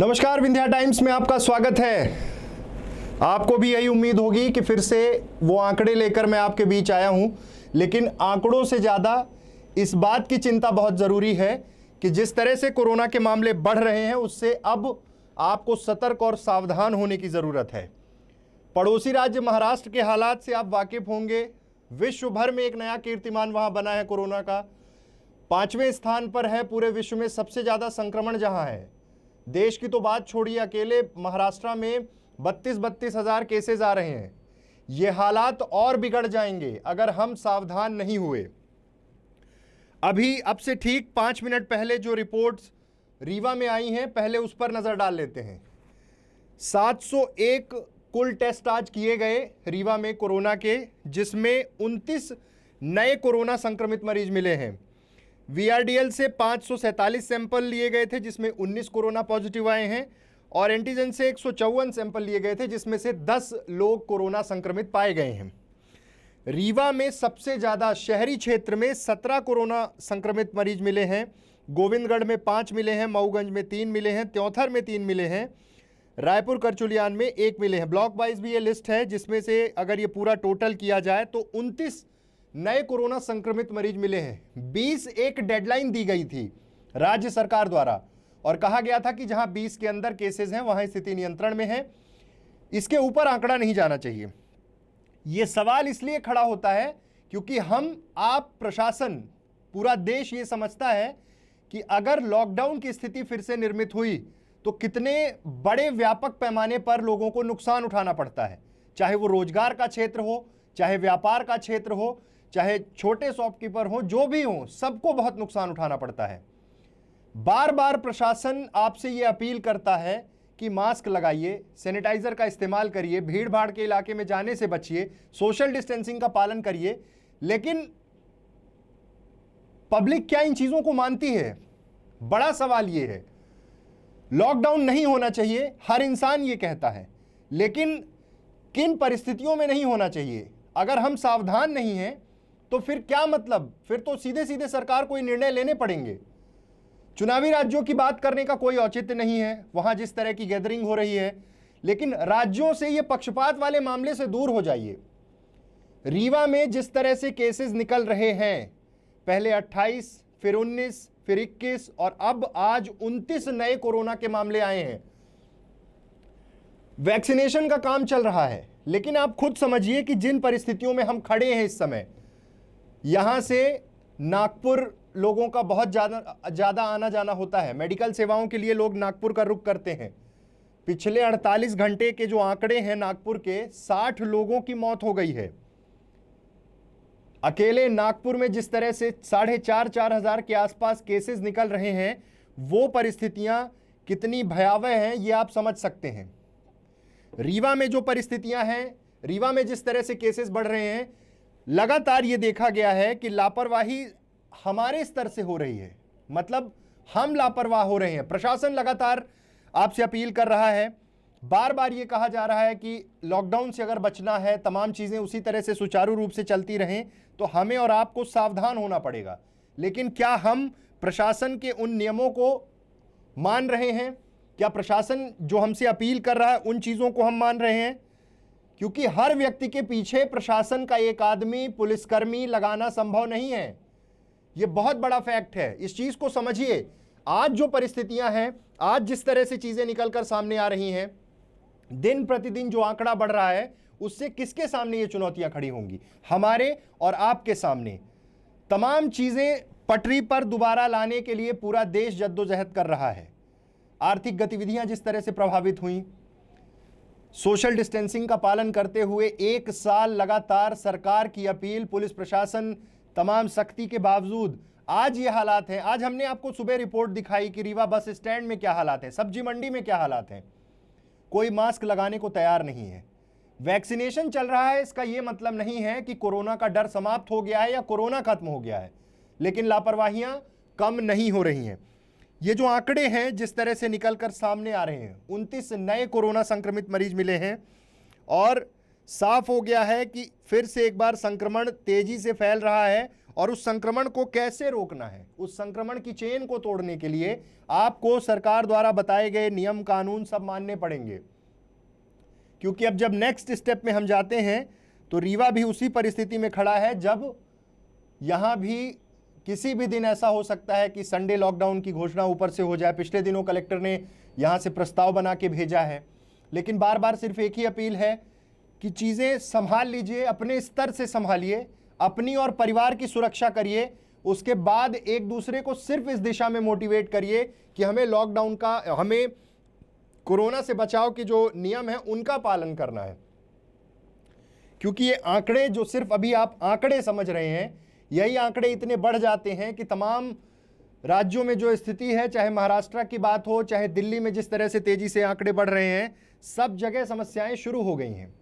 नमस्कार, विंध्या टाइम्स में आपका स्वागत है। आपको भी यही उम्मीद होगी कि फिर से वो आंकड़े लेकर मैं आपके बीच आया हूं, लेकिन आंकड़ों से ज़्यादा इस बात की चिंता बहुत ज़रूरी है कि जिस तरह से कोरोना के मामले बढ़ रहे हैं उससे अब आपको सतर्क और सावधान होने की ज़रूरत है। पड़ोसी राज्य महाराष्ट्र के हालात से आप वाकिफ होंगे। विश्व भर में एक नया कीर्तिमान वहाँ बना है। कोरोना का 5वें स्थान पर है पूरे विश्व में सबसे ज़्यादा संक्रमण जहाँ है। देश की तो बात छोड़िए, अकेले महाराष्ट्र में 32 हज़ार केसेस आ रहे हैं। ये हालात और बिगड़ जाएंगे अगर हम सावधान नहीं हुए। अभी अब से ठीक 5 मिनट पहले जो रिपोर्ट्स रीवा में आई हैं, पहले उस पर नज़र डाल लेते हैं। 701 कुल टेस्ट आज किए गए रीवा में कोरोना के, जिसमें 29 नए कोरोना संक्रमित मरीज मिले हैं। वीआरडीएल से 547 सैंपल लिए गए थे, जिसमें 19 कोरोना पॉजिटिव आए हैं, और एंटीजन से 154 सैंपल लिए गए थे, जिसमें से 10 लोग कोरोना संक्रमित पाए गए हैं। रीवा में सबसे ज़्यादा शहरी क्षेत्र में 17 कोरोना संक्रमित मरीज मिले हैं। गोविंदगढ़ में 5 मिले हैं, मऊगंज में 3 मिले हैं, त्योंथर में 3 मिले हैं, रायपुर करचुलियान में 1 मिले हैं। ब्लॉक वाइज भी ये लिस्ट है, जिसमें से अगर ये पूरा टोटल किया जाए तो 29 नए कोरोना संक्रमित मरीज मिले हैं। 20 एक डेडलाइन दी गई थी राज्य सरकार द्वारा और कहा गया था कि जहां 20 के अंदर केसेस हैं वहां स्थिति नियंत्रण में है। इसके ऊपर आंकड़ा नहीं जाना चाहिए। यह सवाल इसलिए खड़ा होता है क्योंकि आप प्रशासन, पूरा देश ये समझता है कि अगर लॉकडाउन की स्थिति फिर से निर्मित हुई तो कितने बड़े व्यापक पैमाने पर लोगों को नुकसान उठाना पड़ता है, चाहे वो रोजगार का क्षेत्र हो, चाहे व्यापार का क्षेत्र हो, चाहे छोटे शॉपकीपर हो, जो भी हो, सबको बहुत नुकसान उठाना पड़ता है। बार बार प्रशासन आपसे ये अपील करता है कि मास्क लगाइए, सैनिटाइजर का इस्तेमाल करिए, भीड़ भाड़ के इलाके में जाने से बचिए, सोशल डिस्टेंसिंग का पालन करिए, लेकिन पब्लिक क्या इन चीजों को मानती है? बड़ा सवाल ये है। लॉकडाउन नहीं होना चाहिए, हर इंसान ये कहता है, लेकिन किन परिस्थितियों में नहीं होना चाहिए? अगर हम सावधान नहीं हैं तो फिर क्या मतलब? फिर तो सीधे सीधे सरकार को निर्णय लेने पड़ेंगे। चुनावी राज्यों की बात करने का कोई औचित्य नहीं है, वहां जिस तरह की गैदरिंग हो रही है, लेकिन राज्यों से ये पक्षपात वाले मामले से दूर हो जाइए। रीवा में जिस तरह से केसेस निकल रहे हैं, पहले 28, फिर 19, फिर 21 और अब आज 29 नए कोरोना के मामले आए हैं। वैक्सीनेशन का काम चल रहा है, लेकिन आप खुद समझिए कि जिन परिस्थितियों में हम खड़े हैं इस समय, यहां से नागपुर लोगों का बहुत ज़्यादा आना जाना होता है। मेडिकल सेवाओं के लिए लोग नागपुर का रुख करते हैं। पिछले 48 घंटे के जो आंकड़े हैं नागपुर के, 60 लोगों की मौत हो गई है। अकेले नागपुर में जिस तरह से 4,500 हज़ार के आसपास केसेस निकल रहे हैं, वो परिस्थितियां कितनी भयावह हैं ये आप समझ सकते हैं। रीवा में जो परिस्थितियां हैं, रीवा में जिस तरह से केसेस बढ़ रहे हैं, लगातार ये देखा गया है कि लापरवाही हमारे स्तर से हो रही है। मतलब हम लापरवाह हो रहे हैं। प्रशासन लगातार आपसे अपील कर रहा है, बार बार ये कहा जा रहा है कि लॉकडाउन से अगर बचना है, तमाम चीज़ें उसी तरह से सुचारू रूप से चलती रहें, तो हमें और आपको सावधान होना पड़ेगा। लेकिन क्या हम प्रशासन के उन नियमों को मान रहे हैं? क्या प्रशासन जो हमसे अपील कर रहा है उन चीज़ों को हम मान रहे हैं? क्योंकि हर व्यक्ति के पीछे प्रशासन का एक आदमी, पुलिसकर्मी लगाना संभव नहीं है। यह बहुत बड़ा फैक्ट है, इस चीज को समझिए। आज जो परिस्थितियां हैं, आज जिस तरह से चीजें निकलकर सामने आ रही हैं, दिन प्रतिदिन जो आंकड़ा बढ़ रहा है, उससे किसके सामने ये चुनौतियां खड़ी होंगी? हमारे और आपके सामने। तमाम चीजें पटरी पर दोबारा लाने के लिए पूरा देश जद्दोजहद कर रहा है। आर्थिक गतिविधियां जिस तरह से प्रभावित हुई, सोशल डिस्टेंसिंग का पालन करते हुए 1 साल लगातार सरकार की अपील, पुलिस प्रशासन तमाम सख्ती के बावजूद आज ये हालात हैं। आज हमने आपको सुबह रिपोर्ट दिखाई कि रीवा बस स्टैंड में क्या हालात हैं, सब्जी मंडी में क्या हालात हैं। कोई मास्क लगाने को तैयार नहीं है। वैक्सीनेशन चल रहा है, इसका यह मतलब नहीं है कि कोरोना का डर समाप्त हो गया है या कोरोना खत्म हो गया है, लेकिन लापरवाहियां कम नहीं हो रही हैं। ये जो आंकड़े हैं जिस तरह से निकलकर सामने आ रहे हैं, 29 नए कोरोना संक्रमित मरीज मिले हैं और साफ हो गया है कि फिर से एक बार संक्रमण तेजी से फैल रहा है और उस संक्रमण को कैसे रोकना है, उस संक्रमण की चेन को तोड़ने के लिए आपको सरकार द्वारा बताए गए नियम कानून सब मानने पड़ेंगे। क्योंकि अब जब नेक्स्ट स्टेप में हम जाते हैं तो रीवा भी उसी परिस्थिति में खड़ा है, जब यहां भी किसी भी दिन ऐसा हो सकता है कि संडे लॉकडाउन की घोषणा ऊपर से हो जाए। पिछले दिनों कलेक्टर ने यहां से प्रस्ताव बना के भेजा है, लेकिन बार बार सिर्फ एक ही अपील है कि चीज़ें संभाल लीजिए, अपने स्तर से संभालिए, अपनी और परिवार की सुरक्षा करिए। उसके बाद एक दूसरे को सिर्फ इस दिशा में मोटिवेट करिए कि हमें लॉकडाउन का, हमें कोरोना से बचाव के जो नियम हैं उनका पालन करना है। क्योंकि ये आंकड़े जो सिर्फ अभी आप आंकड़े समझ रहे हैं, यही आंकड़े इतने बढ़ जाते हैं कि तमाम राज्यों में जो स्थिति है, चाहे महाराष्ट्र की बात हो, चाहे दिल्ली में जिस तरह से तेजी से आंकड़े बढ़ रहे हैं, सब जगह समस्याएं शुरू हो गई हैं।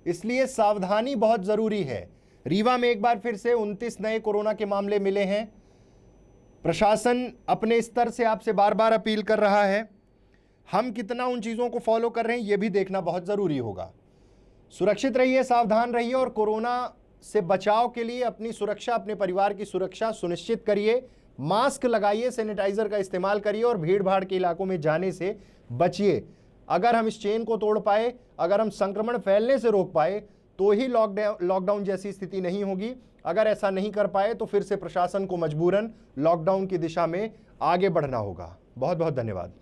इसलिए सावधानी बहुत जरूरी है। रीवा में एक बार फिर से 29 नए कोरोना के मामले मिले हैं। प्रशासन अपने स्तर से आपसे बार बार अपील कर रहा है, हम कितना उन चीज़ों को फॉलो कर रहे हैं ये भी देखना बहुत ज़रूरी होगा। सुरक्षित रहिए, सावधान रहिए और कोरोना से बचाव के लिए अपनी सुरक्षा, अपने परिवार की सुरक्षा सुनिश्चित करिए। मास्क लगाइए, सैनिटाइजर का इस्तेमाल करिए और भीड़ भाड़ के इलाकों में जाने से बचिए। अगर हम इस चेन को तोड़ पाए, अगर हम संक्रमण फैलने से रोक पाए, तो ही लॉकडाउन जैसी स्थिति नहीं होगी। अगर ऐसा नहीं कर पाए तो फिर से प्रशासन को मजबूरन लॉकडाउन की दिशा में आगे बढ़ना होगा। बहुत बहुत धन्यवाद।